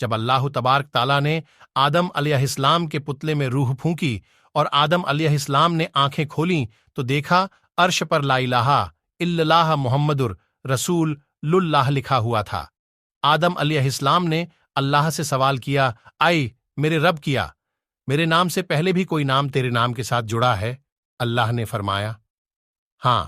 جب اللہ تبارک تعالیٰ نے آدم علیہ السلام کے پتلے میں روح پھونکی اور آدم علیہ السلام نے آنکھیں کھولیں تو دیکھا عرش پر لا الہ الا اللہ محمد رسول اللہ لکھا ہوا تھا۔ آدم علیہ السلام نے اللہ سے سوال کیا، اے میرے رب کیا میرے نام سے پہلے بھی کوئی نام تیرے نام کے ساتھ جڑا ہے؟ اللہ نے فرمایا، ہاں،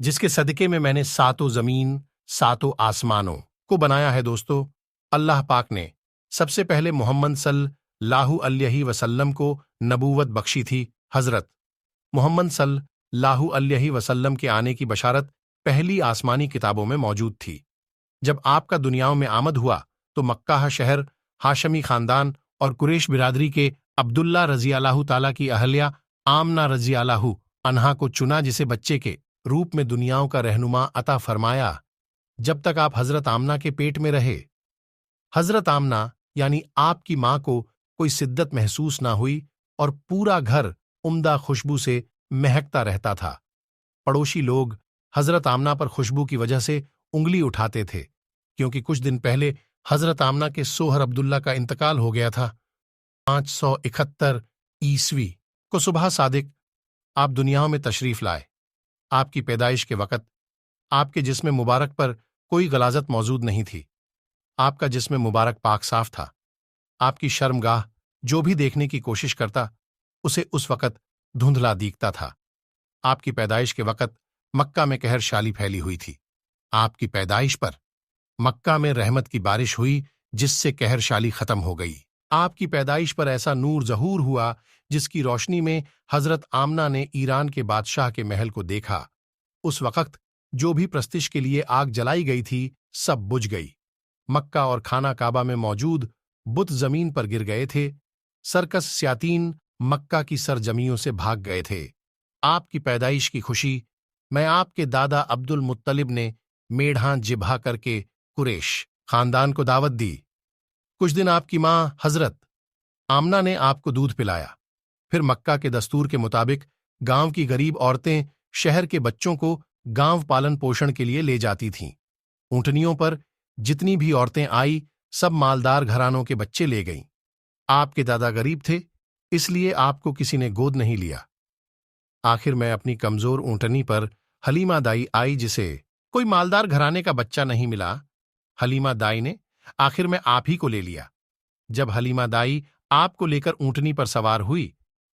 جس کے صدقے میں نے ساتوں زمین ساتوں آسمانوں کو بنایا ہے۔ دوستو، اللہ پاک نے سب سے پہلے محمد صلی اللہ علیہ وسلم کو نبوت بخشی تھی۔ حضرت محمد صلی اللہ علیہ وسلم کے آنے کی بشارت پہلی آسمانی کتابوں میں موجود تھی۔ جب آپ کا دنیاؤں میں آمد ہوا تو مکہ شہر، ہاشمی خاندان اور قریش برادری کے عبداللہ رضی اللہ تعالیٰ کی اہلیہ آمنہ رضی اللہ عنہا کو چنا، جسے بچے کے روپ میں دنیاؤں کا رہنما عطا فرمایا جب تک آپ حضرت آمنہ کے پیٹ میں رہے۔ حضرت آمنہ یعنی آپ کی ماں کو کوئی شدت محسوس نہ ہوئی اور پورا گھر عمدہ خوشبو سے مہکتا رہتا تھا۔ پڑوسی لوگ حضرت آمنہ پر خوشبو کی وجہ سے انگلی اٹھاتے تھے، کیونکہ کچھ دن پہلے حضرت آمنہ کے شوہر عبداللہ کا انتقال ہو گیا تھا۔ 571 عیسوی کو صبح صادق آپ دنیاؤں میں تشریف لائے۔ آپ کی پیدائش کے وقت آپ کے جسم مبارک پر کوئی غلاظت موجود نہیں تھی۔ آپ کا جسم مبارک پاک صاف تھا۔ آپ کی شرمگاہ جو بھی دیکھنے کی کوشش کرتا اسے اس وقت دھندلا دیکھتا تھا۔ آپ کی پیدائش کے وقت مکہ میں قہر شالی پھیلی ہوئی تھی۔ آپ کی پیدائش پر مکہ میں رحمت کی بارش ہوئی، جس سے قہر شالی ختم ہو گئی۔ آپ کی پیدائش پر ایسا نور ظہور ہوا جس کی روشنی میں حضرت آمنہ نے ایران کے بادشاہ کے محل کو دیکھا۔ اس وقت جو بھی پرستش کے لیے آگ جلائی گئی تھی سب بجھ گئی۔ مکہ اور خانہ کعبہ میں موجود بت زمین پر گر گئے تھے۔ سرکس شیاطین مکہ کی سرزمیوں سے بھاگ گئے تھے۔ آپ کی پیدائش کی خوشی میں آپ کے دادا عبد المطلب نے میڑھاں ذبح کر کے قریش خاندان کو دعوت دی۔ کچھ دن آپ کی ماں حضرت آمنہ نے آپ کو دودھ پلایا۔ پھر مکہ کے دستور کے مطابق گاؤں کی غریب عورتیں شہر کے بچوں کو گاؤں پالن پوشن کے لیے لے جاتی تھیں۔ اونٹنیوں پر جتنی بھی عورتیں آئی سب مالدار گھرانوں کے بچے لے گئیں۔ آپ کے دادا غریب تھے، اس لیے آپ کو کسی نے گود نہیں لیا۔ آخر میں اپنی کمزور اونٹنی پر حلیمہ دائی آئی، جسے کوئی مالدار گھرانے کا بچہ نہیں ملا۔ حلیمہ دائی نے آخر میں آپ ہی کو لے لیا۔ جب حلیمہ دائی آپ کو لے کر اونٹنی پر سوار ہوئی،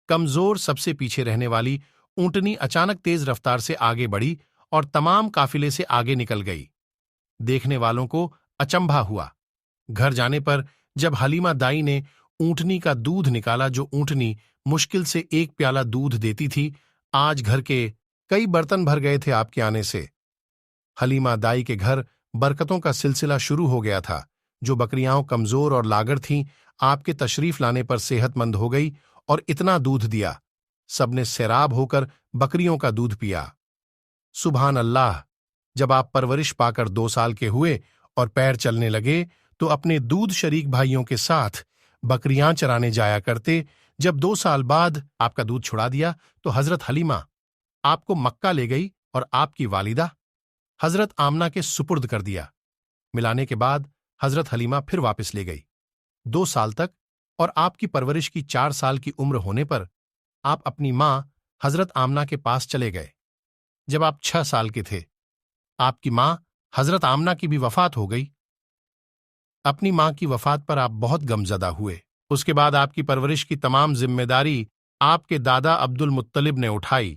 کمزور سب سے پیچھے رہنے والی اونٹنی اچانک تیز رفتار سے آگے بڑھی اور تمام قافلے سے آگے نکل گئی۔ دیکھنے والوں کو اچنبھا ہوا۔ گھر جانے پر جب حلیمہ دائی نے اونٹنی کا دودھ نکالا، جو اونٹنی مشکل سے ایک پیالہ دودھ دیتی تھی، آج گھر کے کئی برتن بھر گئے تھے آپ کے آنے سے۔ حلیمہ دائی کے گھر برکتوں کا سلسلہ شروع ہو گیا تھا۔ جو بکریاں کمزور اور لاغر تھیں، آپ کے تشریف لانے پر صحت مند ہو گئی اور اتنا دودھ دیا، سب نے سیراب ہو کر بکریوں کا دودھ پیا۔ سبحان اللہ! جب آپ پرورش پا کر 2 سال کے ہوئے اور پیر چلنے لگے تو اپنے دودھ شریک بھائیوں کے ساتھ بکریاں چرانے جایا کرتے۔ جب 2 سال بعد آپ کا دودھ چھڑا دیا تو حضرت حلیمہ آپ کو مکہ لے گئی اور آپ کی والدہ حضرت آمنہ کے سپرد کر دیا۔ ملانے کے بعد حضرت حلیمہ پھر واپس لے گئی 2 سال تک، اور آپ کی پرورش کی 4 سال کی عمر ہونے پر آپ اپنی ماں حضرت آمنہ کے پاس چلے گئے۔ جب آپ 6 سال کے تھے، آپ کی ماں حضرت آمنہ کی بھی وفات ہو گئی۔ اپنی ماں کی وفات پر آپ بہت غمزدہ ہوئے۔ اس کے بعد آپ کی پرورش کی تمام ذمہ داری آپ کے دادا عبد المطلب نے اٹھائی۔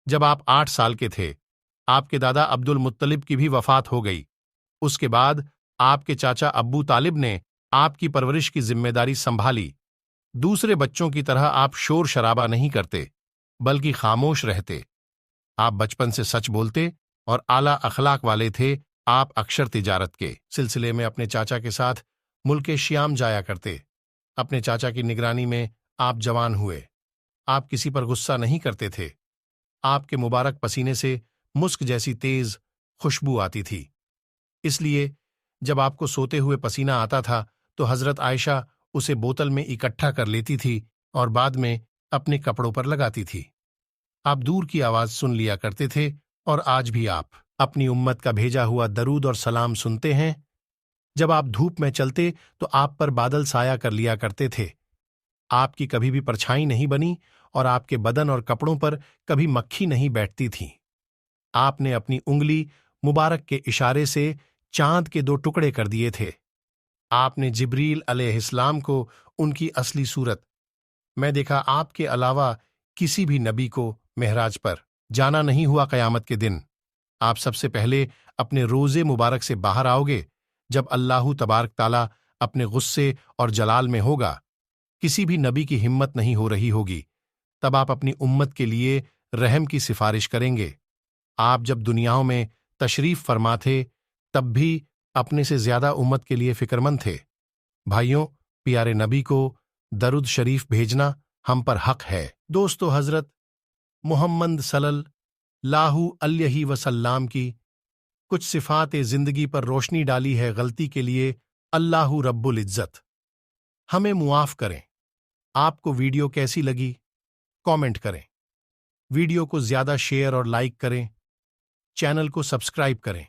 جب آپ 8 سال کے تھے، آپ کے دادا عبد المطلب کی بھی وفات ہو گئی۔ اس کے بعد آپ کے چاچا ابو طالب نے آپ کی پرورش کی ذمہ داری سنبھالی۔ دوسرے بچوں کی طرح آپ شور شرابہ نہیں کرتے، بلکہ خاموش رہتے۔ آپ بچپن سے سچ بولتے اور اعلیٰ اخلاق والے تھے۔ آپ اکثر تجارت کے سلسلے میں اپنے چاچا کے ساتھ ملک شیام جایا کرتے۔ اپنے چاچا کی نگرانی میں آپ جوان ہوئے۔ آپ کسی پر غصہ نہیں کرتے تھے۔ آپ کے مبارک پسینے سے مسک جیسی تیز خوشبو آتی تھی۔ اس لیے جب آپ کو سوتے ہوئے پسینہ آتا تھا تو حضرت عائشہ اسے بوتل میں اکٹھا کر لیتی تھی اور بعد میں اپنے کپڑوں پر لگاتی تھی۔ آپ دور کی آواز سن لیا کرتے تھے، اور آج بھی آپ اپنی امت کا بھیجا ہوا درود اور سلام سنتے ہیں۔ جب آپ دھوپ میں چلتے تو آپ پر بادل سایہ کر لیا کرتے تھے، آپ کی کبھی بھی پرچھائی نہیں بنی اور آپ کے بدن اور کپڑوں پر کبھی مکھی نہیں بیٹھتی تھی۔ آپ نے اپنی انگلی مبارک کے اشارے سے چاند کے 2 ٹکڑے کر دیے تھے۔ آپ نے جبریل علیہ السلام کو ان کی اصلی صورت میں دیکھا۔ آپ کے علاوہ کسی بھی نبی کو معراج پر جانا نہیں ہوا۔ قیامت کے دن آپ سب سے پہلے اپنے روزے مبارک سے باہر آؤ گے، جب اللہ تبارک تعالیٰ اپنے غصے اور جلال میں ہوگا، کسی بھی نبی کی ہمت نہیں ہو رہی ہوگی، تب آپ اپنی امت کے لیے رحم کی سفارش کریں گے۔ آپ جب دنیاؤں میں تشریف فرما تھے تب بھی اپنے سے زیادہ امت کے لیے فکر مند تھے۔ بھائیوں، پیارے نبی کو درود شریف بھیجنا ہم پر حق ہے۔ دوستو، حضرت محمد صلی اللہ علیہ وسلم کی کچھ صفات زندگی پر روشنی ڈالی ہے۔ غلطی کے لیے اللہ رب العزت ہمیں معاف کریں۔ آپ کو ویڈیو کیسی لگی؟ کامنٹ کریں۔ ویڈیو کو زیادہ شیئر اور لائک کریں۔ چینل کو سبسکرائب کریں۔